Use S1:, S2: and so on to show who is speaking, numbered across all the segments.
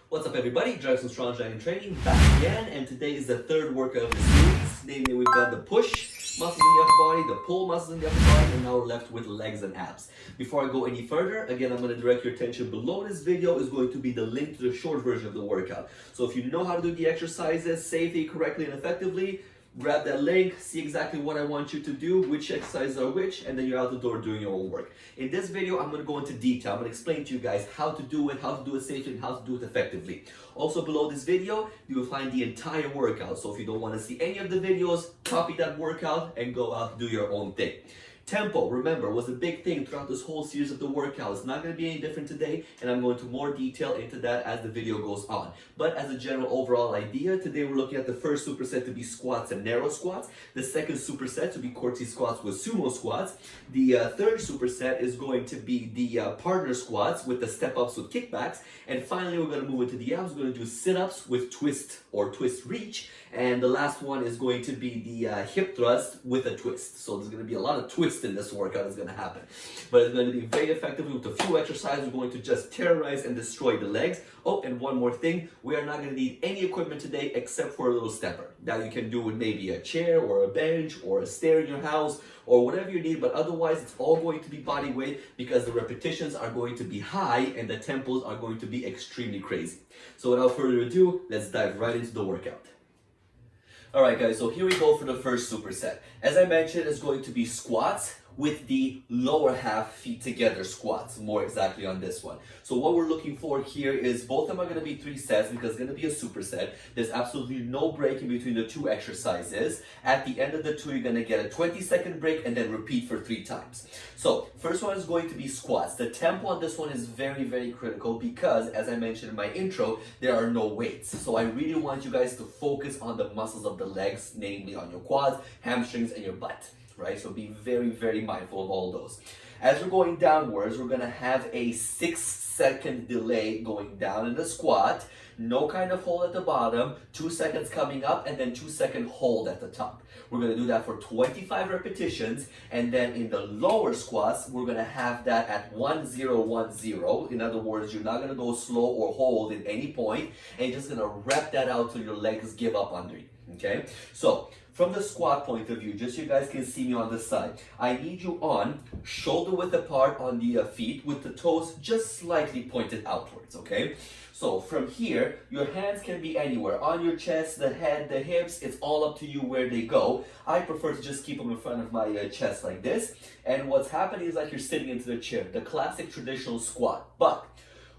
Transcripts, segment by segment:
S1: What's up everybody, Dragos Strong Dragon Training back again, and today is the third workout of the series. Namely, we've got the push muscles in the upper body, the pull muscles in the upper body, and now we're left with legs and abs. Before I go any further, again, I'm going to direct your attention below this video is going to be the link to the short version of the workout. So if you know how to do the exercises safely, correctly, and effectively, grab that link, see exactly what I want you to do, which exercises are which, and then you're out the door doing your own work. In this video, I'm going to go into detail. I'm going to explain to you guys how to do it safely, and how to do it effectively. Also below this video, you will find the entire workout. So if you don't want to see any of the videos, copy that workout and go out and do your own thing. Tempo, remember, was a big thing throughout this whole series of the workout. It's not going to be any different today, and I'm going into more detail into that as the video goes on. But as a general overall idea, today we're looking at the first superset to be squats and narrow squats, the second superset to be Curtsy Squats with Sumo Squats, the third superset is going to be the partner squats with the step-ups with kickbacks, and finally we're going to move into the abs. We're going to do sit-ups with twist or twist reach, and the last one is going to be the hip thrust with a twist. So there's going to be a lot of twists in this workout is going to happen, but it's going to be very effectively with a few exercises. We're going to just terrorize and destroy the legs. Oh, and one more thing, we are not going to need any equipment today except for a little stepper that you can do with maybe a chair or a bench or a stair in your house or whatever you need, but otherwise it's all going to be body weight because the repetitions are going to be high and the tempos are going to be extremely crazy. So without further ado, let's dive right into the workout. Alright guys, so here we go for the first superset. As I mentioned, it's going to be squats with the lower half feet together squats, more exactly on this one. So what we're looking for here is both of them are going to be 3 sets because it's going to be a superset. There's absolutely no break in between the 2 exercises. At the end of the 2, you're going to get a 20-second break and then repeat for 3 times. So first one is going to be squats. The tempo on this one is very, very critical because, as I mentioned in my intro, there are no weights. So I really want you guys to focus on the muscles of the legs, namely on your quads, hamstrings, and your butt. Right? So be very, very mindful of all those. As we're going downwards, we're going to have a 6-second delay going down in the squat. No kind of hold at the bottom, 2 seconds coming up, and then 2-second hold at the top. We're going to do that for 25 repetitions, and then in the lower squats, we're going to have that at 1-0-1-0. In other words, you're not going to go slow or hold at any point, and you're just going to rep that out till your legs give up under you. Okay? So, from the squat point of view, just so you guys can see me on the side, I need you on shoulder width apart on the feet with the toes just slightly pointed outwards, okay? So from here, your hands can be anywhere, on your chest, the head, the hips, it's all up to you where they go. I prefer to just keep them in front of my chest like this, and what's happening is like you're sitting into the chair, the classic traditional squat. But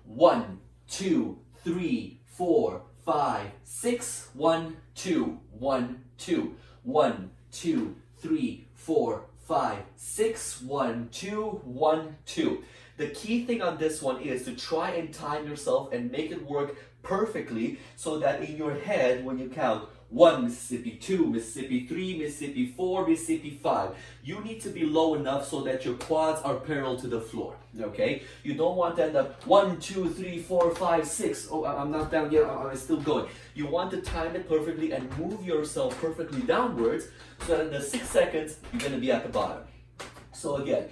S1: 1, 2, 3, 4, 5, 6, 1, 2, 1, 2. 1, 2, 3, 4, 5, 6, 1, 2, 1, 2. The key thing on this one is to try and time yourself and make it work perfectly so that in your head, when you count 1 Mississippi, 2 Mississippi, 3 Mississippi, 4 Mississippi, 5, you need to be low enough so that your quads are parallel to the floor, okay? You don't want to end up 1, 2, 3, 4, 5, 6. Oh, I'm not down yet, I'm still going. You want to time it perfectly and move yourself perfectly downwards so that in the 6 seconds, you're going to be at the bottom. So again,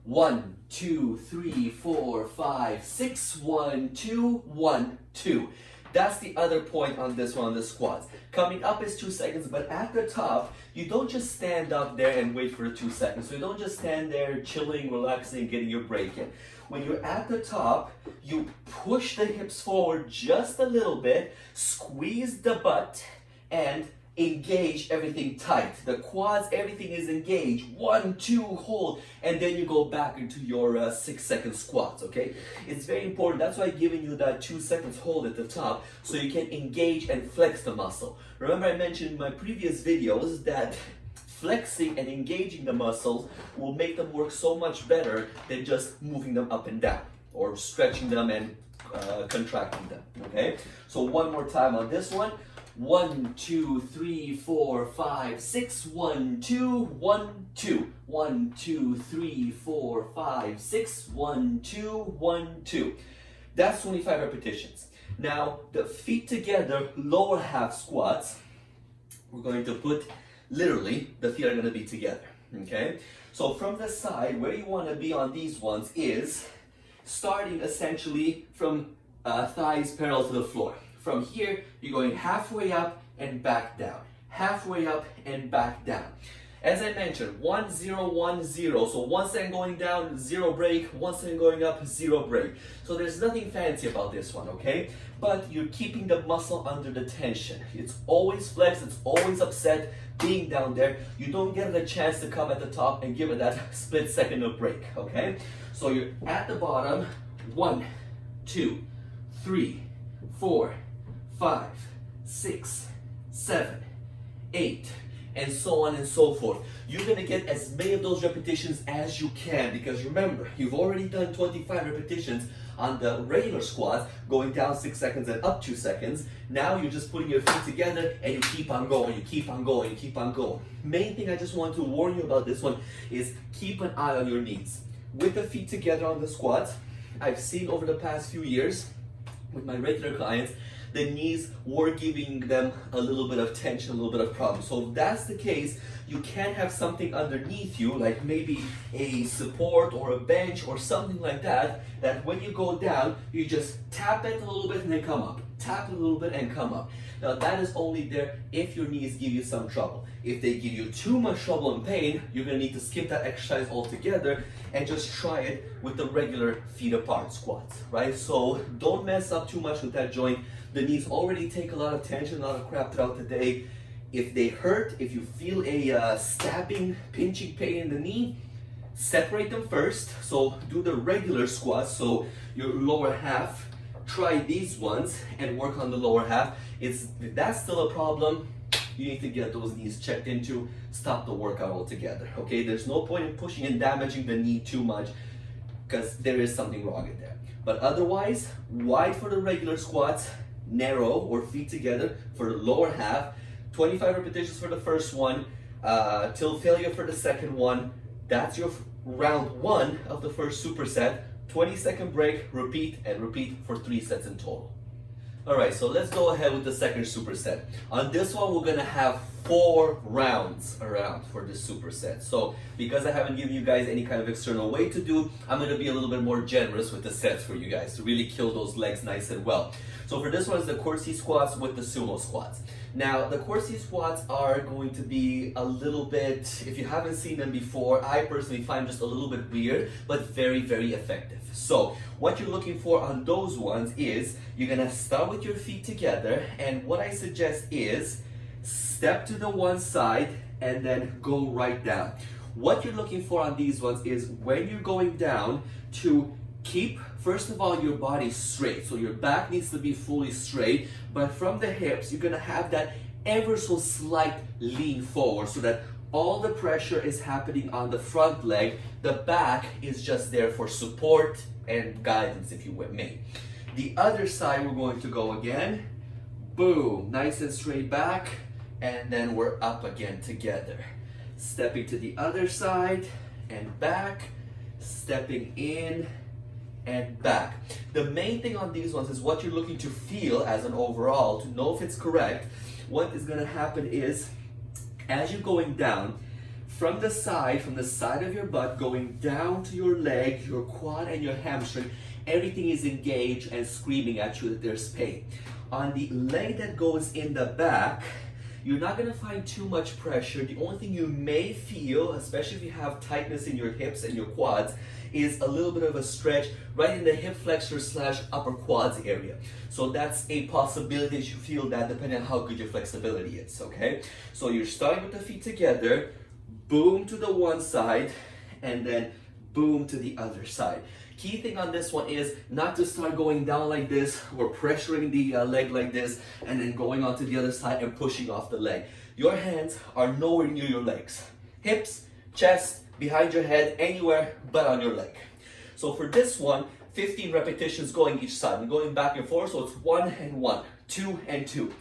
S1: 1, 2, 3, 4, 5, 6, 1, 2, 1, 2. That's the other point on this one, on the squats. Coming up is 2 seconds, but at the top, you don't just stand up there and wait for the 2 seconds. So you don't just stand there chilling, relaxing, getting your break in. When you're at the top, you push the hips forward just a little bit, squeeze the butt, and engage everything tight. The quads, everything is engaged. 1, 2, hold, and then you go back into your 6-second squats, okay? It's very important. That's why I'm giving you that 2 seconds hold at the top so you can engage and flex the muscle. Remember I mentioned in my previous videos that flexing and engaging the muscles will make them work so much better than just moving them up and down or stretching them and contracting them, okay? So one more time on this one. 1, 2, 3, 4, 5, 6, 1, 2, 1, 2. 1, 2, 3, 4, 5, 6, 1, 2, 1, 2. That's 25 repetitions. Now, the feet together, lower half squats, we're going to put, literally, the feet are going to be together, okay? So from the side, where you want to be on these ones is starting essentially from thighs parallel to the floor. From here, you're going halfway up and back down. Halfway up and back down. As I mentioned, 1, 0, 1, 0. So 1 second going down, 0 break. 1 second going up, 0 break. So there's nothing fancy about this one, okay? But you're keeping the muscle under the tension. It's always flexed, it's always upset being down there. You don't get a chance to come at the top and give it that split second of break, okay? So you're at the bottom, 1, 2, 3, 4, 5, 6, 7, 8, and so on and so forth. You're gonna get as many of those repetitions as you can, because remember, you've already done 25 repetitions on the regular squats, going down 6 seconds and up 2 seconds. Now you're just putting your feet together and you keep on going, you keep on going, you keep on going. Main thing I just want to warn you about this one is keep an eye on your knees. With the feet together on the squats, I've seen over the past few years with my regular clients, the knees were giving them a little bit of tension, a little bit of problem. So if that's the case, you can have something underneath you, like maybe a support or a bench or something like that, that when you go down, you just tap it a little bit and then come up. Tap it a little bit and come up. Now that is only there if your knees give you some trouble. If they give you too much trouble and pain, you're gonna need to skip that exercise altogether and just try it with the regular feet apart squats, right? So don't mess up too much with that joint. The knees already take a lot of tension, a lot of crap throughout the day. If they hurt, if you feel a stabbing, pinching pain in the knee, separate them first. So do the regular squats, so your lower half. Try these ones and work on the lower half. If that's still a problem, you need to get those knees checked into, stop the workout altogether, okay? There's no point in pushing and damaging the knee too much, because there is something wrong in there. But otherwise, wide for the regular squats, narrow or feet together for the lower half, 25 repetitions for the first one, till failure for the second one. That's your round 1 of the first superset. 20-second break, repeat, and repeat for 3 sets in total. Alright, so let's go ahead with the second superset. On this one, we're gonna have 4 rounds around for this superset. So, because I haven't given you guys any kind of external weight to do, I'm gonna be a little bit more generous with the sets for you guys to really kill those legs nice and well. So for this one is the Curtsy Squats with the Sumo Squats. Now, the Curtsy Squats are going to be a little bit, if you haven't seen them before, I personally find just a little bit weird, but very, very effective. So, what you're looking for on those ones is, you're gonna start with your feet together, and what I suggest is, step to the one side, and then go right down. What you're looking for on these ones is, when you're going down, to keep, first of all, your body straight. So your back needs to be fully straight, but from the hips, you're gonna have that ever so slight lean forward so that all the pressure is happening on the front leg. The back is just there for support and guidance, if you may. The other side, we're going to go again. Boom, nice and straight back, and then we're up again together. Stepping to the other side and back, stepping in and back. The main thing on these ones is what you're looking to feel as an overall to know if it's correct. What is going to happen is, as you're going down, from the side of your butt, going down to your leg, your quad and your hamstring, everything is engaged and screaming at you that there's pain. On the leg that goes in the back, you're not going to find too much pressure. The only thing you may feel, especially if you have tightness in your hips and your quads, is a little bit of a stretch right in the hip flexor / upper quads area. So that's a possibility that you feel that depending on how good your flexibility is, okay? So you're starting with the feet together, boom to the one side, and then boom to the other side. Key thing on this one is not to start going down like this or pressuring the leg like this and then going onto the other side and pushing off the leg. Your hands are nowhere near your legs. Hips, chest, behind your head, anywhere but on your leg. So for this one, 15 repetitions going each side. I'm going back and forth, so it's 1 and 1, 2 and 2.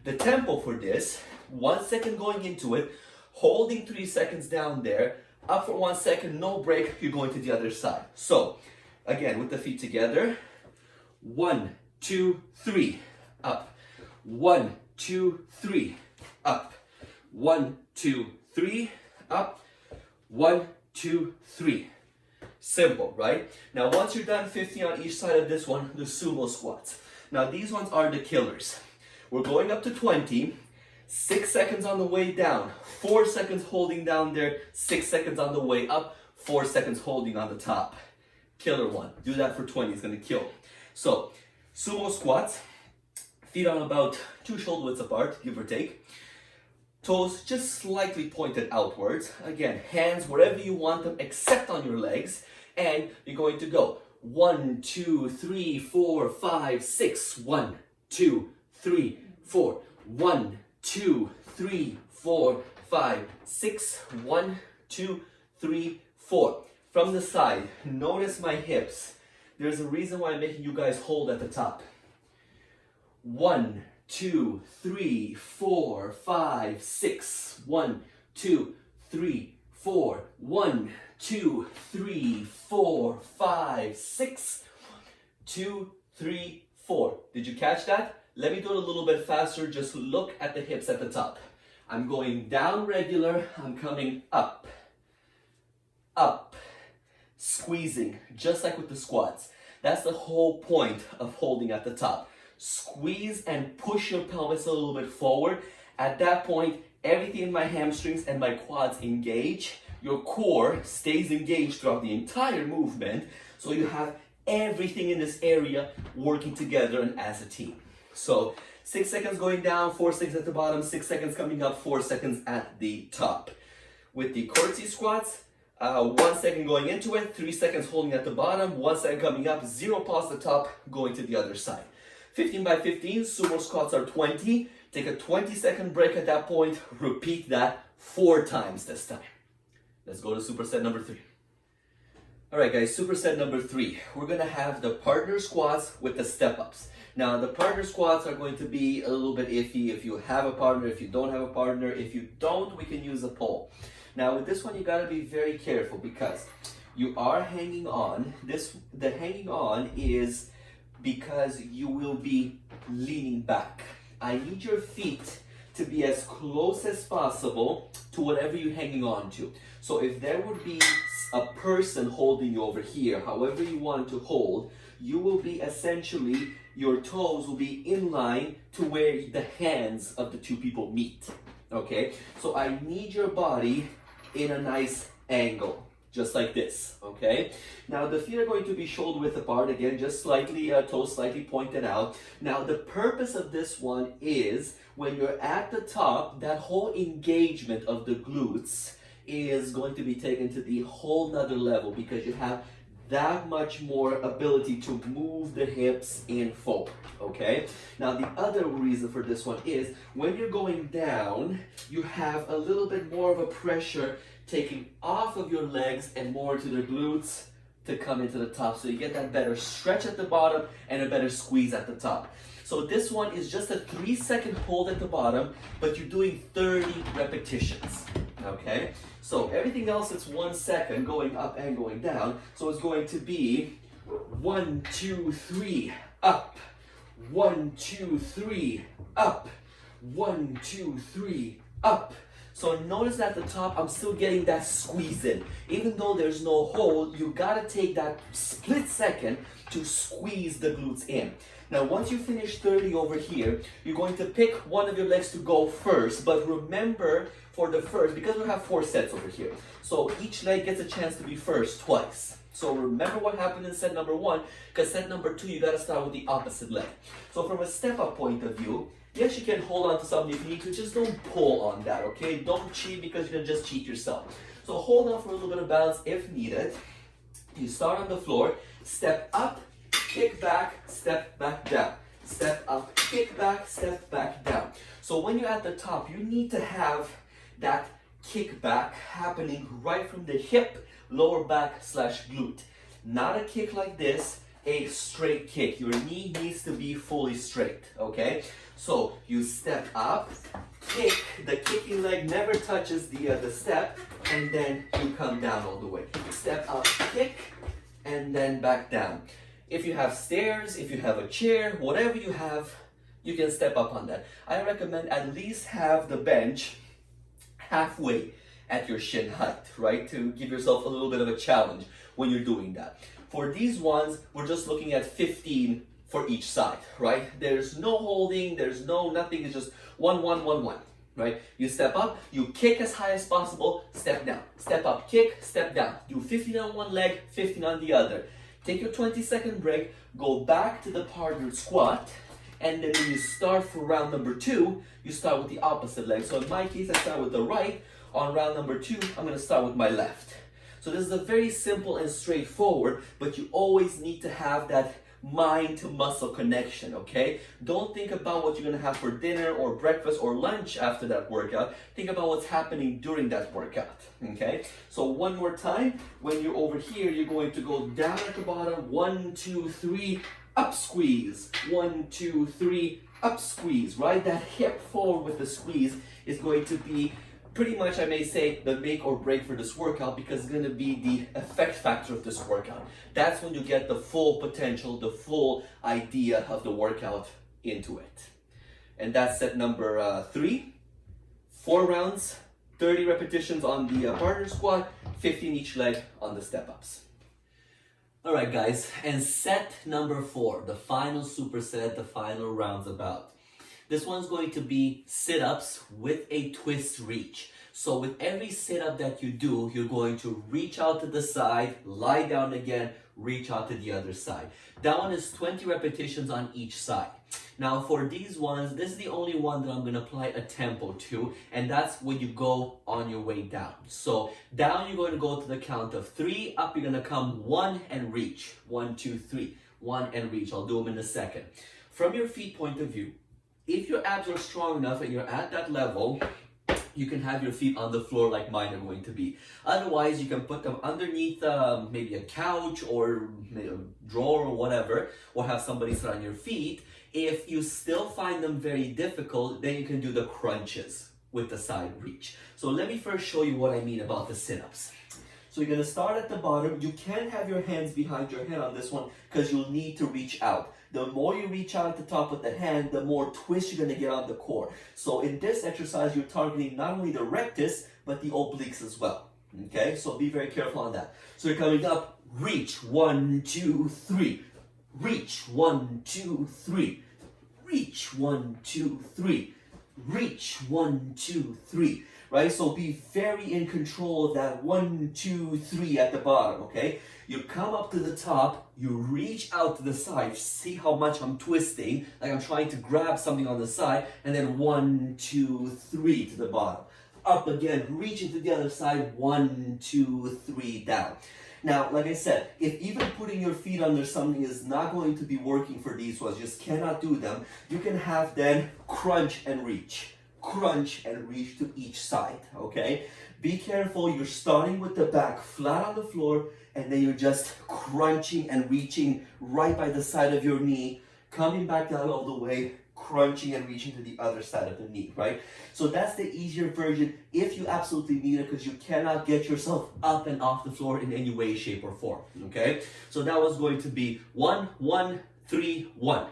S1: The tempo for this, 1 second going into it, holding 3 seconds down there, up for 1 second, no break, you're going to the other side. So, again, with the feet together, 1, 2, 3, up. 1, 2, 3, up. 1, 2, 3, up. 1, 2, 3. Simple, right? Now once you're done, 15 on each side of this one, the sumo squats. Now these ones are the killers. We're going up to 20, 6 seconds on the way down, 4 seconds holding down there, 6 seconds on the way up, 4 seconds holding on the top. Killer one. Do that for 20, it's gonna kill. So, sumo squats, feet on about 2 shoulder widths apart, give or take. Toes just slightly pointed outwards. Again, hands wherever you want them except on your legs. And you're going to go 1, 2, 3, 4, 5, 6. 1, 2, 3, 4. 1, 2, 3, 4, 5, 6. 1, 2, 3, 4. From the side, notice my hips. There's a reason why I'm making you guys hold at the top. 1, 2, 3, 4, 5, 6. 1, 2, 3, 4. 1, 2, 3, 4, 5, 6. 2, 3, 4. Did you catch that? Let me do it a little bit faster. Just look at the hips at the top. I'm going down regular. I'm coming up. Up. Squeezing, just like with the squats. That's the whole point of holding at the top. Squeeze and push your pelvis a little bit forward. At that point, everything in my hamstrings and my quads engage. Your core stays engaged throughout the entire movement. So you have everything in this area working together and as a team. So 6 seconds going down, 4 seconds at the bottom, 6 seconds coming up, 4 seconds at the top. With the curtsy squats, 1 second going into it, 3 seconds holding at the bottom, 1 second coming up, 0 pause at the top, going to the other side. 15 by 15, sumo squats are 20. Take a 20-second break at that point. Repeat that 4 times this time. Let's go to superset number 3. All right, guys, superset number 3. We're gonna have the partner squats with the step-ups. Now, the partner squats are going to be a little bit iffy if you have a partner, if you don't have a partner. If you don't, we can use a pole. Now, with this one, you gotta be very careful because you are hanging on. The hanging on is because you will be leaning back. I need your feet to be as close as possible to whatever you're hanging on to. So if there would be a person holding you over here, however you want to hold, you will be essentially, your toes will be in line to where the hands of the 2 people meet. Okay? So I need your body in a nice angle. Just like this, okay? Now the feet are going to be shoulder width apart, again, just slightly, toes slightly pointed out. Now the purpose of this one is, when you're at the top, that whole engagement of the glutes is going to be taken to the whole nother level because you have that much more ability to move the hips in forward, okay? Now the other reason for this one is, when you're going down, you have a little bit more of a pressure taking off of your legs and more to the glutes to come into the top. So you get that better stretch at the bottom and a better squeeze at the top. So this one is just a 3-second hold at the bottom, but you're doing 30 repetitions, okay? So everything else, it's 1 second going up and going down. So it's going to be 1, 2, 3, up. 1, 2, 3, up. 1, 2, 3, up. So notice at the top, I'm still getting that squeeze in. Even though there's no hold, you gotta take that split second to squeeze the glutes in. Now, once you finish 30 over here, you're going to pick one of your legs to go first. But remember, for the first, because we have 4 sets over here, so each leg gets a chance to be first twice. So remember what happened in set number 1, because set number 2, you gotta start with the opposite leg. So from a step-up point of view, yes, you can hold on to something if you need to, just don't pull on that, okay? Don't cheat because you're gonna just cheat yourself. So hold on for a little bit of balance if needed. You start on the floor, step up, kick back, step back down. Step up, kick back, step back down. So when you're at the top, you need to have that kick back happening right from the hip, lower back / glute. Not a kick like this, a straight kick. Your knee needs to be fully straight, okay? So you step up, kick, the kicking leg never touches the step, and then you come down all the way. Step up, kick, and then back down. If you have stairs, if you have a chair, whatever you have, you can step up on that. I recommend at least have the bench halfway at your shin height, right? To give yourself a little bit of a challenge when you're doing that. For these ones, we're just looking at 15 for each side, right? There's no holding, there's no nothing, it's just 1, 1, 1, 1, right? You step up, you kick as high as possible, step down. Step up, kick, step down. Do 15 on one leg, 15 on the other. Take your 20-second break, go back to the partner squat, and then when you start for round number 2, you start with the opposite leg. So in my case, I start with the right. On round number 2, I'm going to start with my left. So this is a very simple and straightforward, but you always need to have that mind to muscle connection, okay? Don't think about what you're going to have for dinner or breakfast or lunch after that workout. Think about what's happening during that workout, okay? So one more time, when you're over here, you're going to go down at the bottom, 1, 2, 3, up squeeze, 1, 2, 3, up squeeze, right? That hip forward with the squeeze is going to be pretty much, I may say, the make or break for this workout, because it's going to be the effect factor of this workout. That's when you get the full potential, the full idea of the workout into it. And that's set number 3. 4 rounds, 30 repetitions on the partner squat, 15 each leg on the step-ups. All right, guys, and set number 4, the final superset, the final rounds about. This one's going to be sit-ups with a twist reach. So with every sit-up that you do, you're going to reach out to the side, lie down again, reach out to the other side. That one is 20 repetitions on each side. Now for these ones, this is the only one that I'm going to apply a tempo to, and that's when you go on your way down. So down, you're going to go to the count of 3, up you're going to come 1 and reach. 1, 2, 3, 1 and reach. I'll do them in a second. From your feet point of view, if your abs are strong enough and you're at that level, you can have your feet on the floor like mine are going to be. Otherwise, you can put them underneath maybe a couch or maybe a drawer or whatever, or have somebody sit on your feet. If you still find them very difficult, then you can do the crunches with the side reach. So let me first show you what I mean about the sit-ups. So you're going to start at the bottom. You can have your hands behind your head on this one because you'll need to reach out. The more you reach out at the top with the hand, the more twist you're going to get on the core. So in this exercise, you're targeting not only the rectus, but the obliques as well. Okay, so be very careful on that. So you're coming up, reach, 1, 2, 3. Reach, 1, 2, 3. Reach, 1, 2, 3. Reach, 1, 2, 3. Right? So be very in control of that 1, 2, 3 at the bottom, okay? You come up to the top, you reach out to the side, see how much I'm twisting, like I'm trying to grab something on the side, and then 1, 2, 3 to the bottom. Up again, reaching to the other side, 1, 2, 3 down. Now, like I said, if even putting your feet under something is not going to be working for these ones, you just cannot do them, you can have then crunch and reach. Crunch and reach to each side, okay? Be careful, you're starting with the back flat on the floor, and then you're just crunching and reaching right by the side of your knee, coming back down all the way, crunching and reaching to the other side of the knee, right? So that's the easier version if you absolutely need it, because you cannot get yourself up and off the floor in any way, shape, or form, okay? So that was going to be 1, 1, 3, 1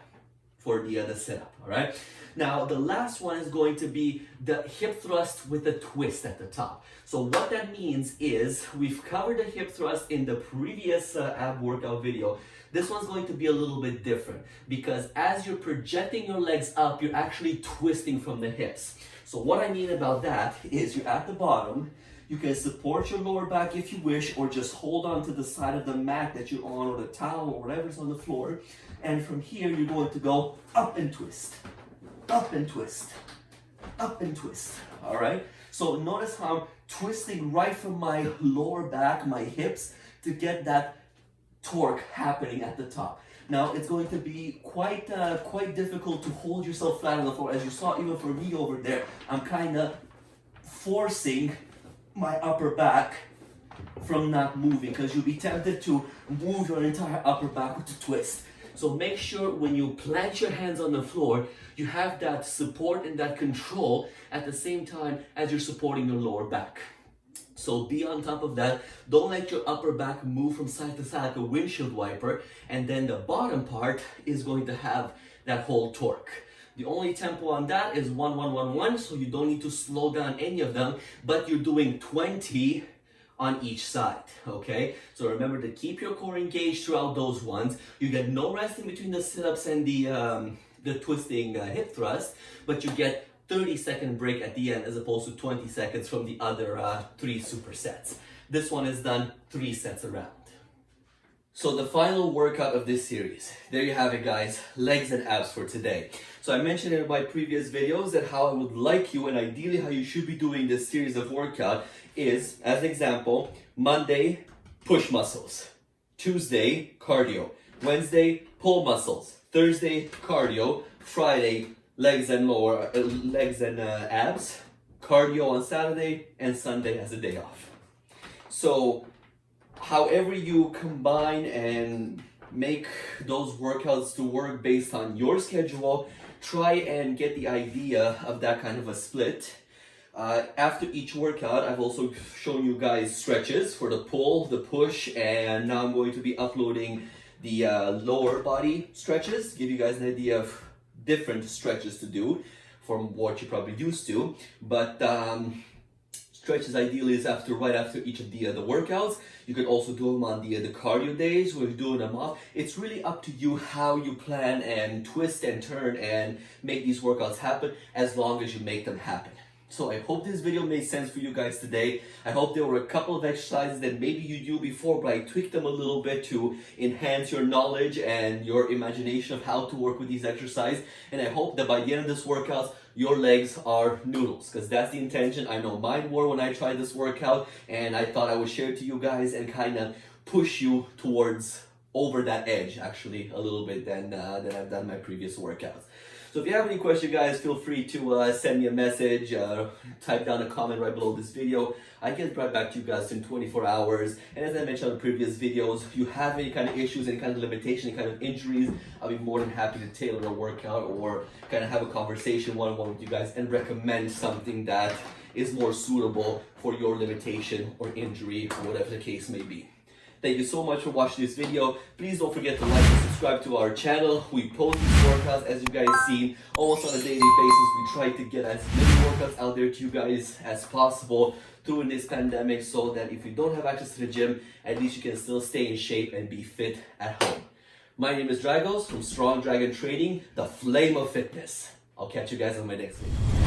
S1: for the other sit-up, all right? Now, the last one is going to be the hip thrust with a twist at the top. So what that means is, we've covered the hip thrust in the previous ab workout video. This one's going to be a little bit different, because as you're projecting your legs up, you're actually twisting from the hips. So what I mean about that is, you're at the bottom, you can support your lower back if you wish, or just hold on to the side of the mat that you're on, or the towel, or whatever's on the floor. And from here, you're going to go up and twist. Up and twist, up and twist, all right? So notice how I'm twisting right from my lower back, my hips, to get that torque happening at the top. Now, it's going to be quite difficult to hold yourself flat on the floor. As you saw, even for me over there, I'm kind of forcing my upper back from not moving, because you'll be tempted to move your entire upper back with the twist. So make sure when you plant your hands on the floor, you have that support and that control at the same time as you're supporting your lower back. So be on top of that. Don't let your upper back move from side to side like a windshield wiper. And then the bottom part is going to have that whole torque. The only tempo on that is 1, 1, 1, 1, so you don't need to slow down any of them, but you're doing 20 on each side, okay? So remember to keep your core engaged throughout those ones. You get no rest in between the sit-ups and the twisting hip thrust, but you get 30-second break at the end as opposed to 20 seconds from the other 3 supersets. This one is done 3 sets around. So the final workout of this series, there you have it guys, legs and abs for today. So I mentioned in my previous videos that how I would like you and ideally how you should be doing this series of workout is, as an example, Monday, push muscles, Tuesday, cardio, Wednesday, pull muscles, Thursday, cardio, Friday, legs and abs, cardio on Saturday, and Sunday as a day off. So however you combine and make those workouts to work based on your schedule, try and get the idea of that kind of a split. After each workout, I've also shown you guys stretches for the pull, the push, and now I'm going to be uploading the lower body stretches, give you guys an idea of different stretches to do from what you're probably used to. But stretches ideally is right after each of the workouts. You can also do them on the cardio days where you're doing them off. It's really up to you how you plan and twist and turn and make these workouts happen, as long as you make them happen. So I hope this video made sense for you guys today. I hope there were a couple of exercises that maybe you knew before, but I tweaked them a little bit to enhance your knowledge and your imagination of how to work with these exercises. And I hope that by the end of this workout, your legs are noodles, because that's the intention. I know mine were when I tried this workout, and I thought I would share it to you guys and kind of push you towards over that edge actually a little bit than I've done my previous workouts. So if you have any questions, guys, feel free to send me a message, type down a comment right below this video. I get right back to you guys in 24 hours. And as I mentioned on the previous videos, if you have any kind of issues, any kind of limitation, any kind of injuries, I'll be more than happy to tailor a workout or kind of have a conversation one-on-one with you guys and recommend something that is more suitable for your limitation or injury or whatever the case may be. Thank you so much for watching this video. Please don't forget to like and subscribe to our channel. We post these workouts, as you guys see, almost on a daily basis. We try to get as many workouts out there to you guys as possible during this pandemic, so that if you don't have access to the gym, at least you can still stay in shape and be fit at home. My name is Dragos from Strong Dragon Training, the flame of fitness. I'll catch you guys on my next video.